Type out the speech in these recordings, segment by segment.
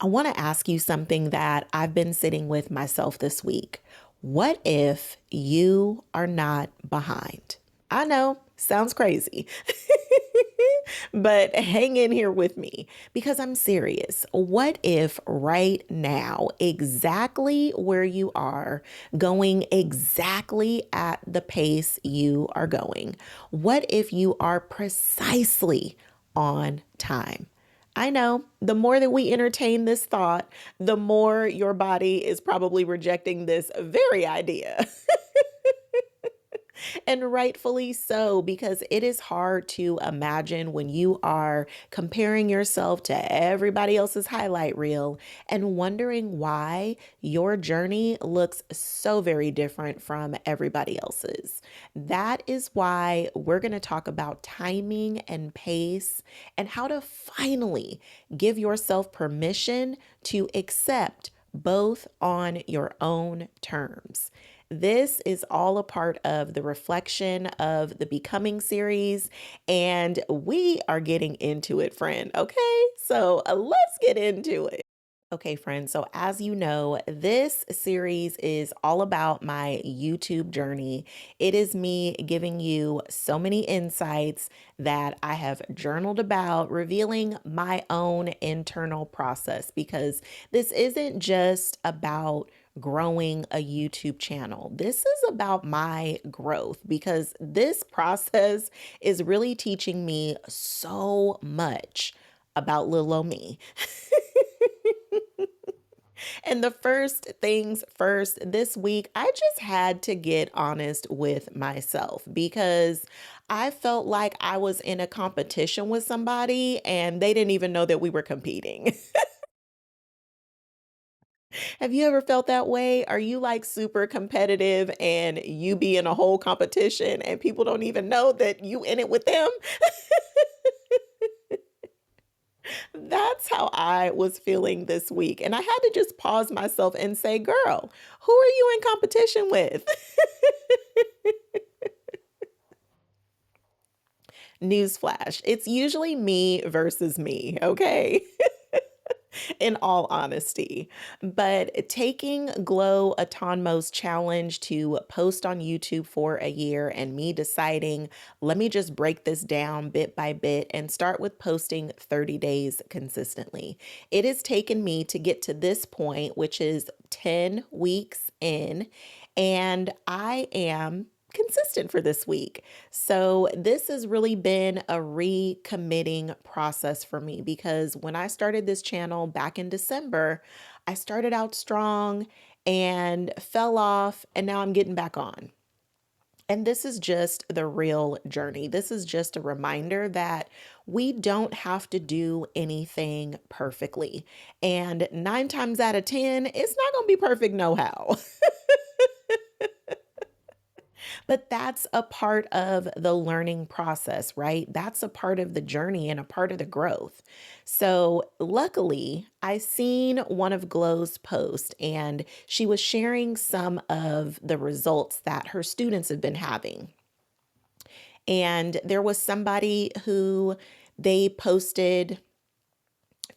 I want to ask you something that I've been sitting with myself this week. What if you are not behind? I know, sounds crazy, but hang in here with me because I'm serious. What if right now, exactly where you are, going exactly at the pace you are going, what if you are precisely on time? I know the more that we entertain this thought, the more your body is probably rejecting this very idea. And rightfully so, because it is hard to imagine when you are comparing yourself to everybody else's highlight reel and wondering why your journey looks so very different from everybody else's. That is why we're going to talk about timing and pace and how to finally give yourself permission to accept both on your own terms. This is all a part of the reflection of the Becoming series, and we are getting into it, friend. Okay, so let's get into it. Okay, friends. So, as you know, this series is all about my YouTube journey. It is me giving you so many insights that I have journaled about, revealing my own internal process because this isn't just about growing a YouTube channel. This is about my growth because this process is really teaching me so much about little old me. And the first things first, this week, I just had to get honest with myself because I felt like I was in a competition with somebody and they didn't even know that we were competing. Have you ever felt that way? Are you like super competitive and you be in a whole competition and people don't even know that you in it with them? That's how I was feeling this week. And I had to just pause myself and say, girl, who are you in competition with? Newsflash, it's usually me versus me, okay? In all honesty. But taking Glow Autonmo's challenge to post on YouTube for a year and me deciding, let me just break this down bit by bit and start with posting 30 days consistently. It has taken me to get to this point, which is 10 weeks in, and I am consistent for this week. So, this has really been a recommitting process for me because when I started this channel back in December, I started out strong and fell off, and now I'm getting back on. And this is just the real journey. This is just a reminder that we don't have to do anything perfectly. And 9 times out of 10, it's not going to be perfect, no how. But that's a part of the learning process, right? That's a part of the journey and a part of the growth. So, luckily, I seen one of Glow's posts and she was sharing some of the results that her students have been having. And there was somebody who they posted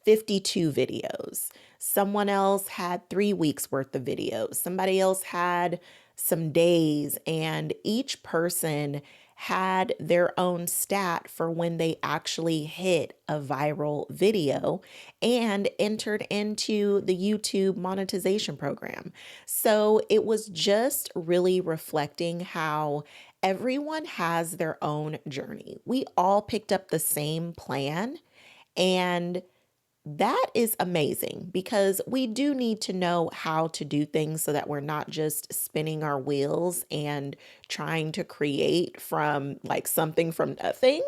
52 videos. Someone else had 3 weeks worth of videos. Somebody else had some days, and each person had their own stat for when they actually hit a viral video and entered into the YouTube monetization program. So it was just really reflecting how everyone has their own journey. We all picked up the same plan, and that is amazing because we do need to know how to do things so that we're not just spinning our wheels and trying to create from like something from nothing.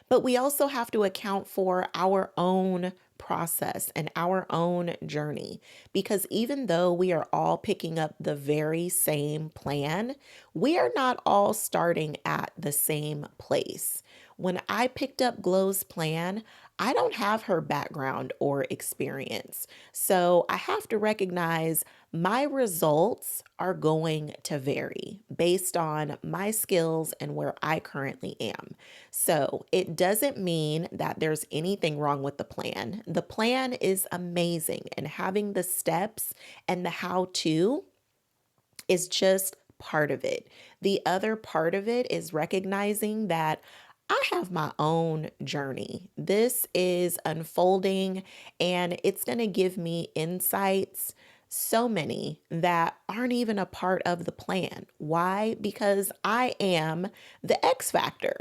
But we also have to account for our own process and our own journey because even though we are all picking up the very same plan, we are not all starting at the same place. When I picked up Glow's plan, I don't have her background or experience. So I have to recognize my results are going to vary based on my skills and where I currently am. So it doesn't mean that there's anything wrong with the plan. The plan is amazing, and having the steps and the how to is just part of it. The other part of it is recognizing that I have my own journey. This is unfolding and it's going to give me insights, so many that aren't even a part of the plan. Why? Because I am the X factor.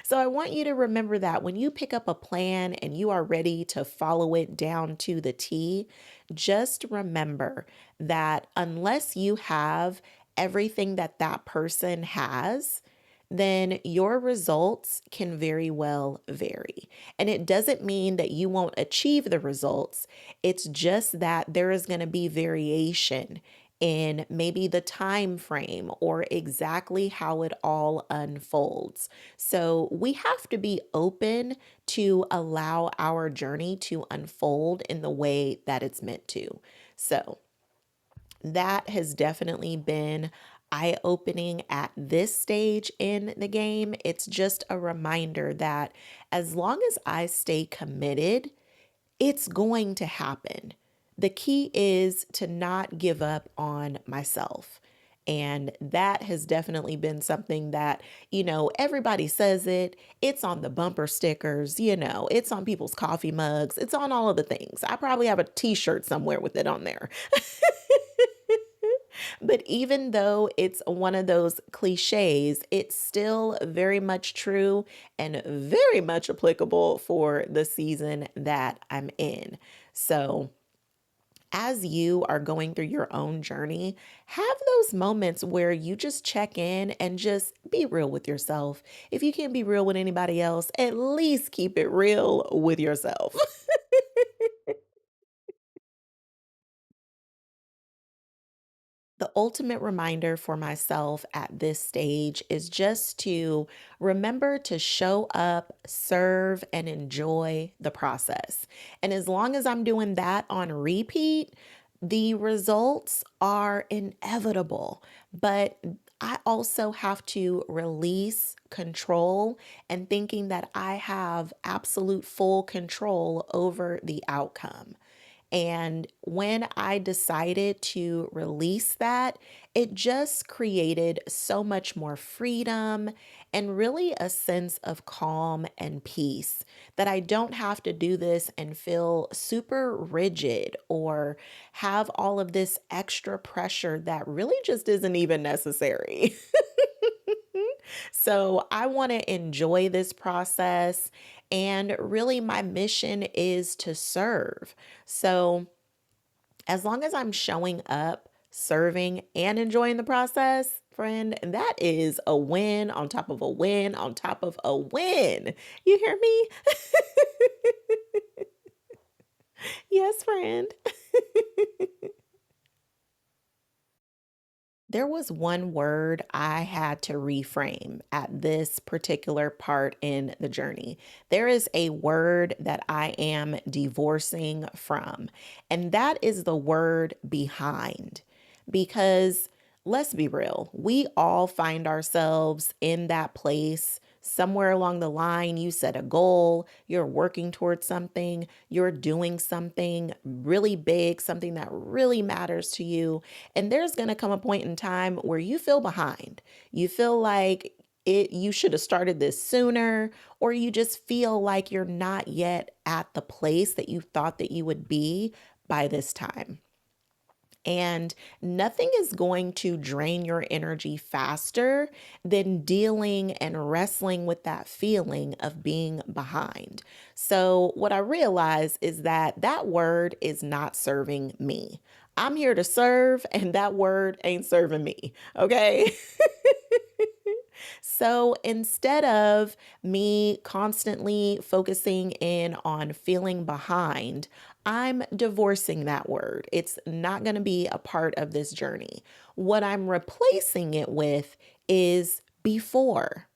So I want you to remember that when you pick up a plan and you are ready to follow it down to the T, just remember that unless you have everything that that person has, then your results can very well vary. And it doesn't mean that you won't achieve the results. It's just that there is going to be variation in maybe the time frame or exactly how it all unfolds. So we have to be open to allow our journey to unfold in the way that it's meant to. So that has definitely been eye opening at this stage in the game. It's just a reminder that as long as I stay committed, it's going to happen. The key is to not give up on myself. And that has definitely been something that, everybody says it. It's on the bumper stickers, it's on people's coffee mugs, it's on all of the things. I probably have a t shirt somewhere with it on there. But even though it's one of those cliches, it's still very much true and very much applicable for the season that I'm in. So, as you are going through your own journey, have those moments where you just check in and just be real with yourself. If you can't be real with anybody else, at least keep it real with yourself. The ultimate reminder for myself at this stage is just to remember to show up, serve, and enjoy the process. And as long as I'm doing that on repeat, the results are inevitable. But I also have to release control and thinking that I have absolute full control over the outcome. And when I decided to release that, it just created so much more freedom and really a sense of calm and peace that I don't have to do this and feel super rigid or have all of this extra pressure that really just isn't even necessary. So I want to enjoy this process. And really, my mission is to serve. So as long as I'm showing up, serving, and enjoying the process, friend, that is a win on top of a win on top of a win. You hear me? Yes, friend. There was one word I had to reframe at this particular part in the journey. There is a word that I am divorcing from, and that is the word behind. Because let's be real, we all find ourselves in that place. Somewhere along the line, you set a goal, you're working towards something, you're doing something really big, something that really matters to you, and there's going to come a point in time where you feel behind. You feel like you should have started this sooner, or you just feel like you're not yet at the place that you thought that you would be by this time. And nothing is going to drain your energy faster than dealing and wrestling with that feeling of being behind. So, what I realize is that that word is not serving me. I'm here to serve, and that word ain't serving me. Okay. So instead of me constantly focusing in on feeling behind, I'm divorcing that word. It's not going to be a part of this journey. What I'm replacing it with is before.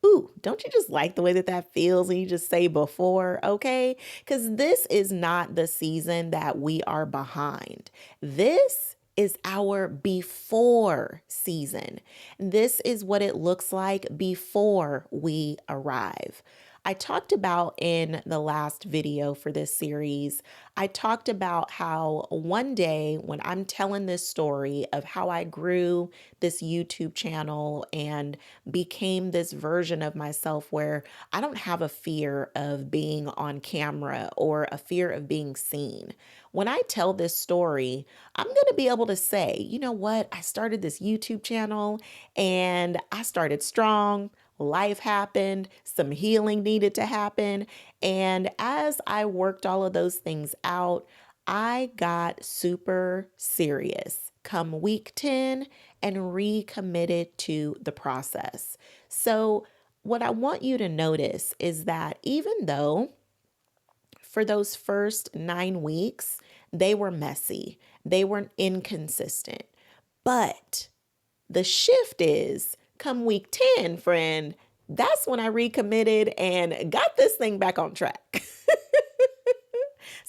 Ooh, don't you just like the way that that feels when you just say before, okay? Because this is not the season that we are behind. This is our before season. This is what it looks like before we arrive. I talked about in the last video for this series, I talked about how one day when I'm telling this story of how I grew this YouTube channel and became this version of myself where I don't have a fear of being on camera or a fear of being seen. When I tell this story, I'm going to be able to say, you know what? I started this YouTube channel and I started strong. Life happened, some healing needed to happen. And as I worked all of those things out, I got super serious come week 10 and recommitted to the process. So, what I want you to notice is that even though for those first 9 weeks, they were messy, they were inconsistent, but the shift is come week 10, friend, that's when I recommitted and got this thing back on track.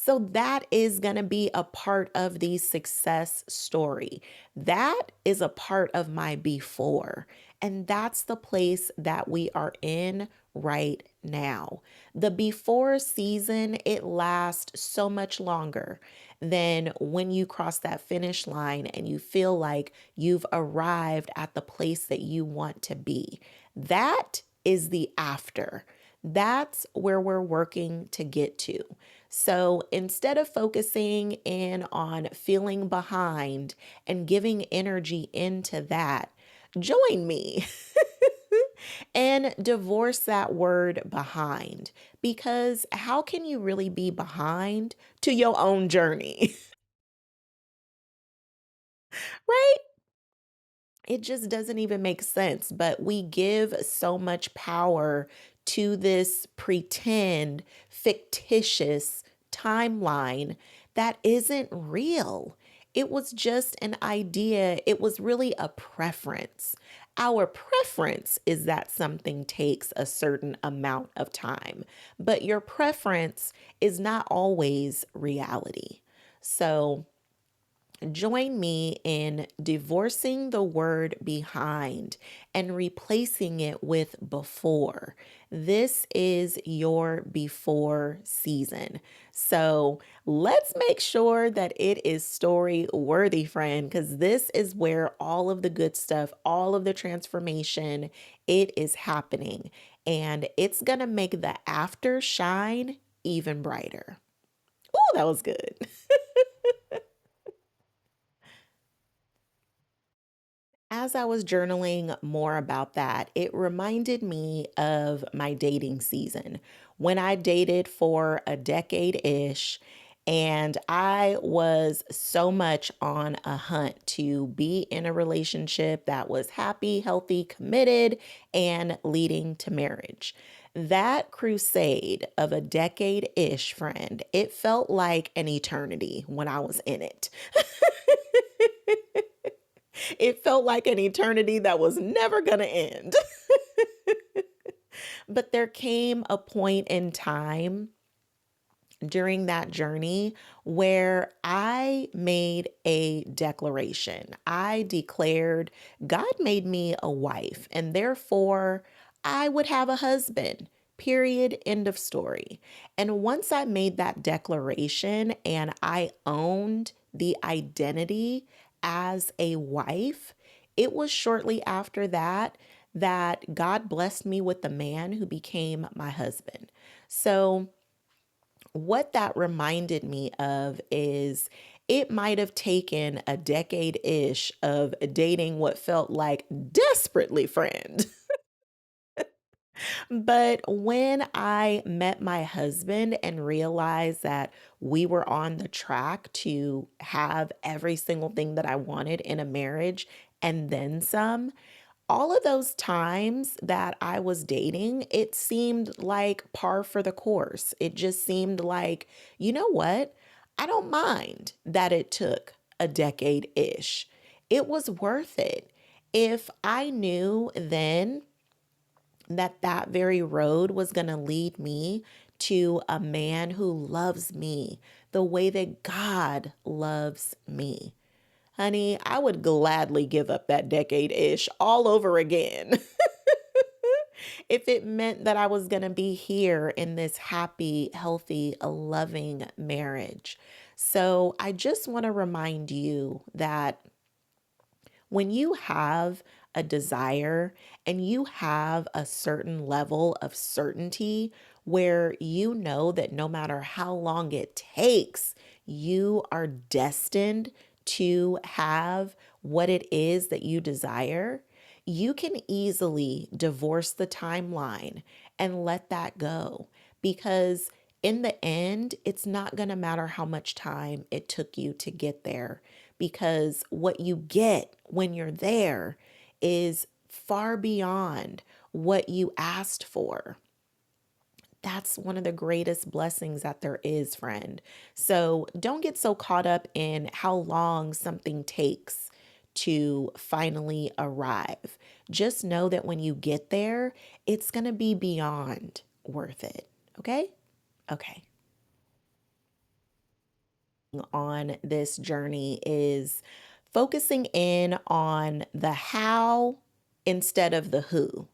So that is going to be a part of the success story. That is a part of my before. And that's the place that we are in right now. The before season, it lasts so much longer than when you cross that finish line and you feel like you've arrived at the place that you want to be. That is the after. That's where we're working to get to. So instead of focusing in on feeling behind and giving energy into that, join me and divorce that word behind. Because how can you really be behind to your own journey? Right? It just doesn't even make sense. But we give so much power to this pretend, fictitious timeline that isn't real. It was just an idea, it was really a preference. Our preference is that something takes a certain amount of time, but your preference is not always reality. So, join me in divorcing the word behind and replacing it with before. This is your before season. So let's make sure that it is story worthy, friend, because this is where all of the good stuff, all of the transformation, it is happening. And it's going to make the after shine even brighter. Oh, that was good. As I was journaling more about that, it reminded me of my dating season when I dated for a decade ish. And I was so much on a hunt to be in a relationship that was happy, healthy, committed, and leading to marriage. That crusade of a decade ish, friend, it felt like an eternity when I was in it. It felt like an eternity that was never going to end. But there came a point in time during that journey where I made a declaration. I declared God made me a wife, and therefore I would have a husband. Period. End of story. And once I made that declaration and I owned the identity as a wife, it was shortly after that that God blessed me with the man who became my husband. So, what that reminded me of is it might have taken a decade ish of dating what felt like desperately friend. But when I met my husband and realized that we were on the track to have every single thing that I wanted in a marriage and then some, all of those times that I was dating, it seemed like par for the course. It just seemed like, you know what? I don't mind that it took a decade ish. It was worth it. If I knew then that very road was going to lead me to a man who loves me the way that God loves me. Honey, I would gladly give up that decade ish all over again if it meant that I was going to be here in this happy, healthy, loving marriage. So I just want to remind you that when you have a desire and you have a certain level of certainty where you know that no matter how long it takes, you are destined to have what it is that you desire, you can easily divorce the timeline and let that go because in the end, it's not going to matter how much time it took you to get there because what you get when you're there is far beyond what you asked for. That's one of the greatest blessings that there is, friend. So don't get so caught up in how long something takes to finally arrive. Just know that when you get there, it's going to be beyond worth it. Okay? Okay. On this journey is focusing in on the how instead of the who.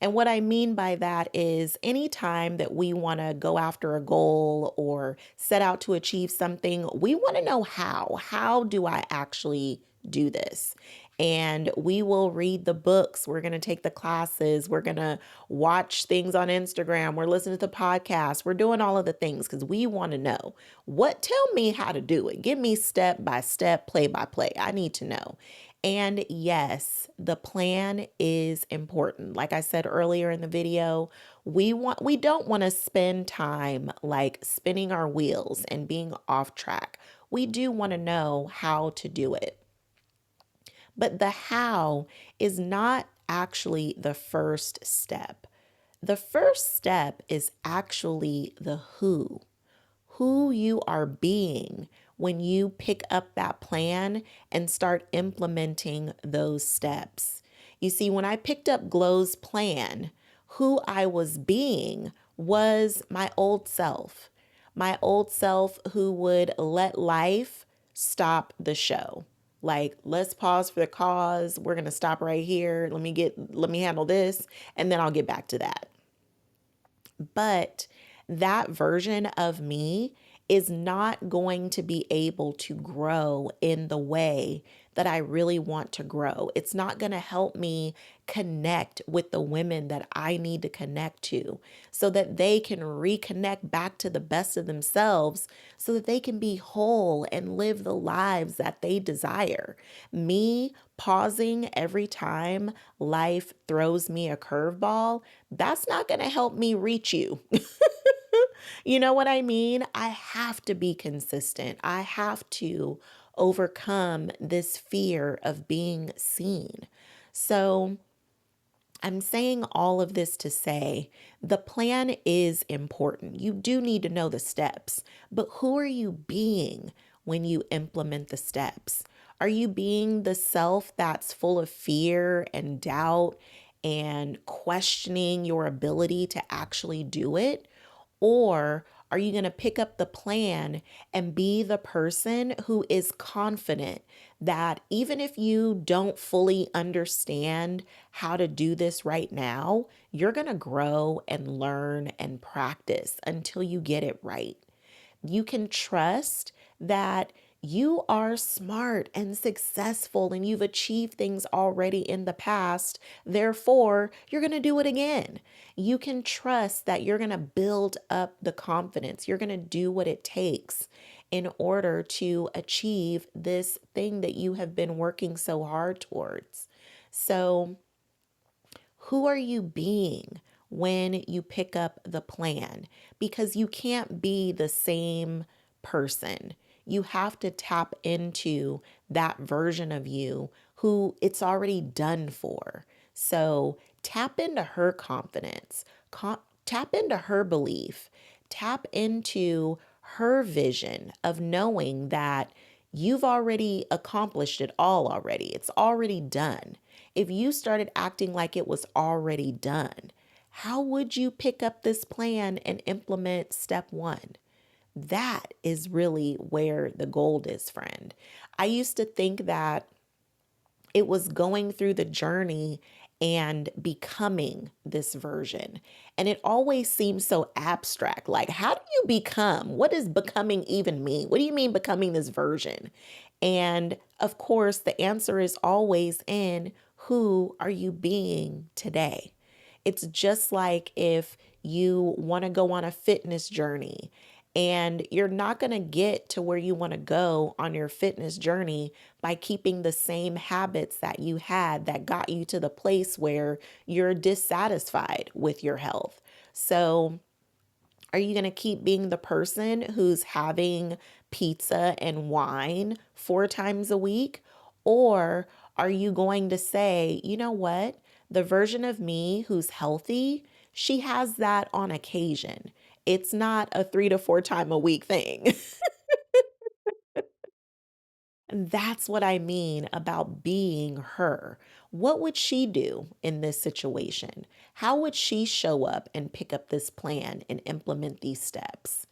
And what I mean by that is anytime that we want to go after a goal or set out to achieve something, we want to know how. How do I actually do this? And we will read the books. We're going to take the classes. We're going to watch things on Instagram. We're listening to the podcast. We're doing all of the things because we want to know tell me how to do it. Give me step by step, play by play. I need to know. And yes, the plan is important. Like I said earlier in the video, we don't want to spend time like spinning our wheels and being off track. We do want to know how to do it. But the how is not actually the first step. The first step is actually the who you are being when you pick up that plan and start implementing those steps. You see, when I picked up Glow's plan, who I was being was my old self who would let life stop the show. Like, let's pause for the cause. We're going to stop right here. Let me handle this, and then I'll get back to that. But that version of me is not going to be able to grow in the way that I really want to grow. It's not going to help me connect with the women that I need to connect to so that they can reconnect back to the best of themselves so that they can be whole and live the lives that they desire. Me pausing every time life throws me a curveball, that's not going to help me reach you. You know what I mean? I have to be consistent. I have to overcome this fear of being seen. So I'm saying all of this to say the plan is important. You do need to know the steps, but who are you being when you implement the steps? Are you being the self that's full of fear and doubt and questioning your ability to actually do it? Or are you going to pick up the plan and be the person who is confident that even if you don't fully understand how to do this right now, you're going to grow and learn and practice until you get it right? You can trust that you are smart and successful and you've achieved things already in the past. Therefore, you're going to do it again. You can trust that you're going to build up the confidence. You're going to do what it takes in order to achieve this thing that you have been working so hard towards. So, who are you being when you pick up the plan? Because you can't be the same person. You have to tap into that version of you who it's already done for. So tap into her confidence, tap into her belief, tap into her vision of knowing that you've already accomplished it all already. It's already done. If you started acting like it was already done, How would you pick up this plan and implement step one? That is really where the gold is, friend. I used to think that it was going through the journey and becoming this version. And it always seems so abstract. Like, how do you become? What does becoming even mean? What do you mean becoming this version? And of course, the answer is always in who are you being today? It's just like if you want to go on a fitness journey and you're not going to get to where you want to go on your fitness journey by keeping the same habits that you had that got you to the place where you're dissatisfied with your health. So, are you going to keep being the person who's having pizza and wine 4 times a week? Or are you going to say, you know what? The version of me who's healthy, she has that on occasion. It's not a 3 to 4 time a week thing. And that's what I mean about being her. What would she do in this situation? How would she show up and pick up this plan and implement these steps?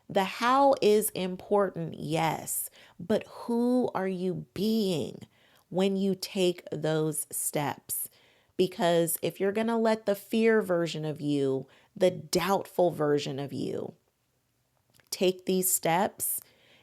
The how is important, yes, but who are you being when you take those steps? Because if you're going to let the fear version of you, the doubtful version of you, take these steps,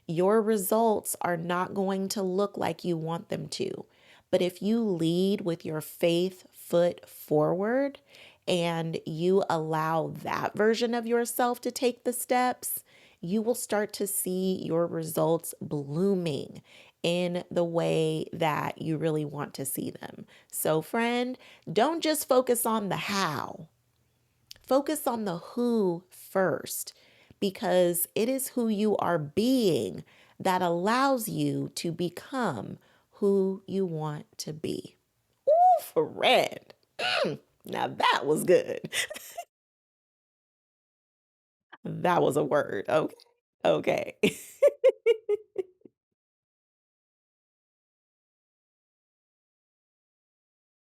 your results are not going to look like you want them to. But if you lead with your faith foot forward and you allow that version of yourself to take the steps, you will start to see your results blooming in the way that you really want to see them. So, friend, don't just focus on the how. Focus on the who first, because it is who you are being that allows you to become who you want to be. Ooh, friend. Now that was good. That was a word. Okay. Okay.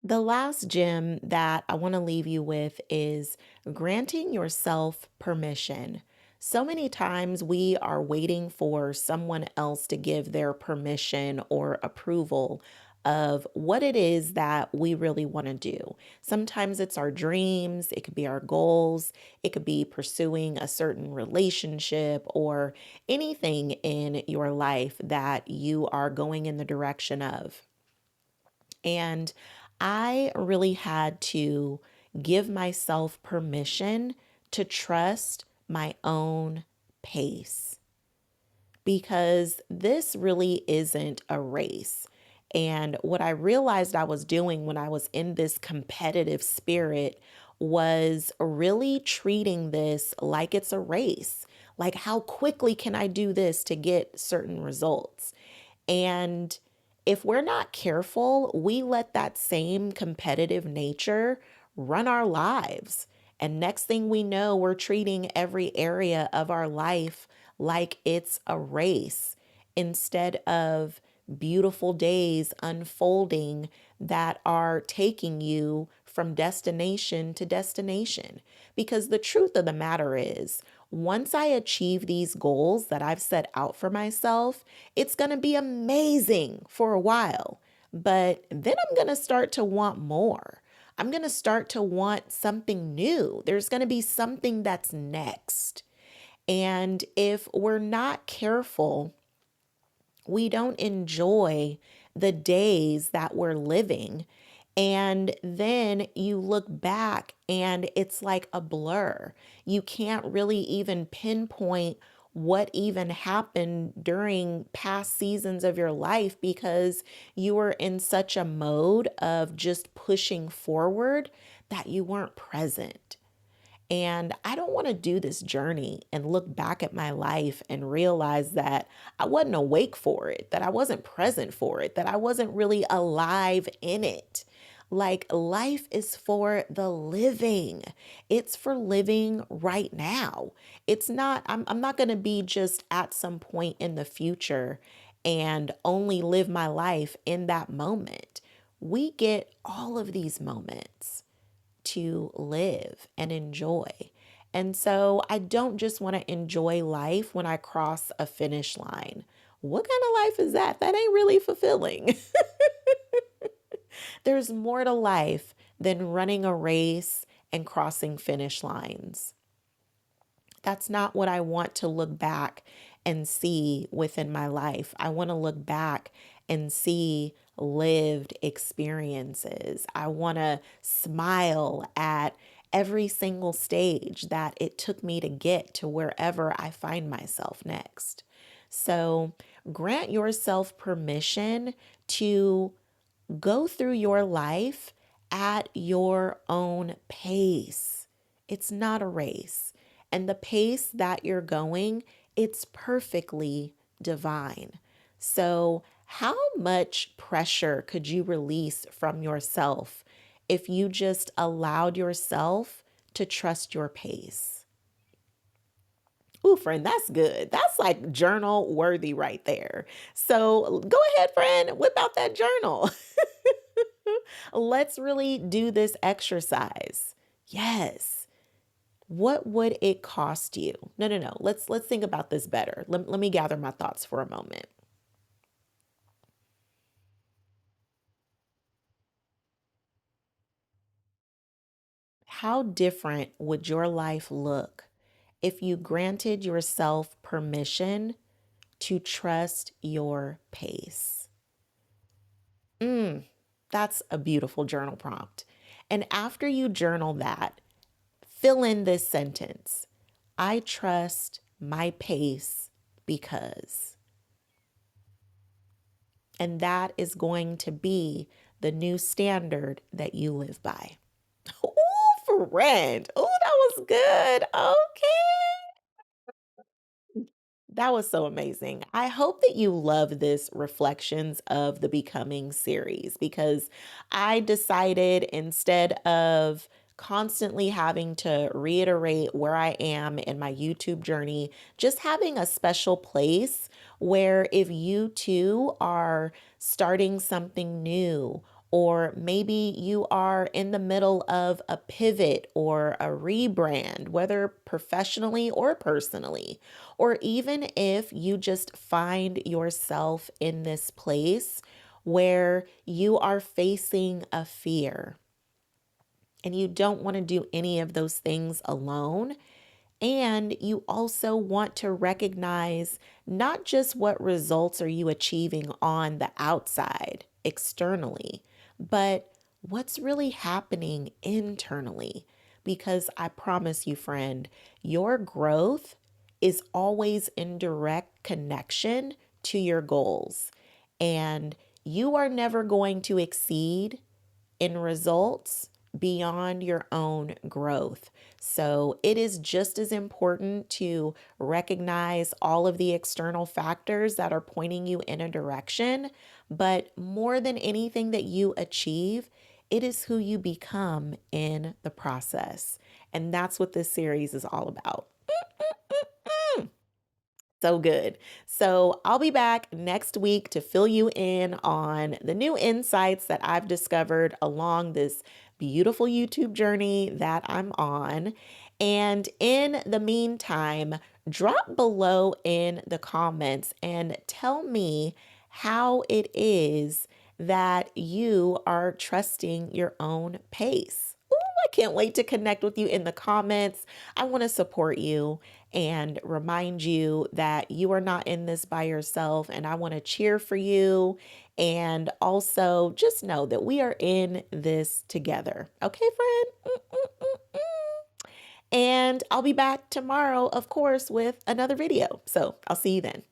The last gem that I want to leave you with is granting yourself permission. So many times we are waiting for someone else to give their permission or approval of what it is that we really want to do. Sometimes it's our dreams, it could be our goals, it could be pursuing a certain relationship or anything in your life that you are going in the direction of. And I really had to give myself permission to trust my own pace because this really isn't a race. And what I realized I was doing when I was in this competitive spirit was really treating this like it's a race. Like, how quickly can I do this to get certain results? And if we're not careful, we let that same competitive nature run our lives. And next thing we know, we're treating every area of our life like it's a race instead of beautiful days unfolding that are taking you from destination to destination. Because the truth of the matter is, once I achieve these goals that I've set out for myself, it's going to be amazing for a while. But then I'm going to start to want more. I'm going to start to want something new. There's going to be something that's next. And if we're not careful, we don't enjoy the days that we're living. And then you look back and it's like a blur. You can't really even pinpoint what even happened during past seasons of your life because you were in such a mode of just pushing forward that you weren't present. And I don't want to do this journey and look back at my life and realize that I wasn't awake for it, that I wasn't present for it, that I wasn't really alive in it. Like, life is for the living. It's for living right now. I'm not going to be just at some point in the future and only live my life in that moment. We get all of these moments. to live and enjoy. And so I don't just want to enjoy life when I cross a finish line. What kind of life is that? That ain't really fulfilling. There's more to life than running a race and crossing finish lines. That's not what I want to look back and see within my life. I want to look back and see lived experiences. I want to smile at every single stage that it took me to get to wherever I find myself next. So grant yourself permission to go through your life at your own pace. It's not a race. And the pace that you're going, it's perfectly divine. So, how much pressure could you release from yourself if you just allowed yourself to trust your pace? Ooh, friend, that's good. That's like journal worthy right there. So go ahead, friend, whip out that journal. Let's really do this exercise. Yes. What would it cost you? No, no, no. Let's think about this better. Let me gather my thoughts for a moment. How different would your life look if you granted yourself permission to trust your pace? That's a beautiful journal prompt. And after you journal that, fill in this sentence: I trust my pace because. And that is going to be the new standard that you live by. Ooh, friend. Ooh, that was good. Okay. That was so amazing. I hope that you love this Reflections of the Becoming series because I decided, instead of constantly having to reiterate where I am in my YouTube journey, just having a special place where if you too are starting something new, or maybe you are in the middle of a pivot or a rebrand, whether professionally or personally, or even if you just find yourself in this place where you are facing a fear and you don't want to do any of those things alone. And you also want to recognize not just what results are you achieving on the outside, externally, but what's really happening internally. Because I promise you, friend, your growth is always in direct connection to your goals. And you are never going to exceed in results beyond your own growth. So it is just as important to recognize all of the external factors that are pointing you in a direction, but more than anything that you achieve, it is who you become in the process. And that's what this series is all about. So good. So I'll be back next week to fill you in on the new insights that I've discovered along this beautiful YouTube journey that I'm on. And in the meantime, drop below in the comments and tell me how it is that you are trusting your own pace. Ooh, I can't wait to connect with you in the comments. I want to support you and remind you that you are not in this by yourself. And I want to cheer for you. And also just know that we are in this together. Okay, friend? And I'll be back tomorrow, of course, with another video. So I'll see you then.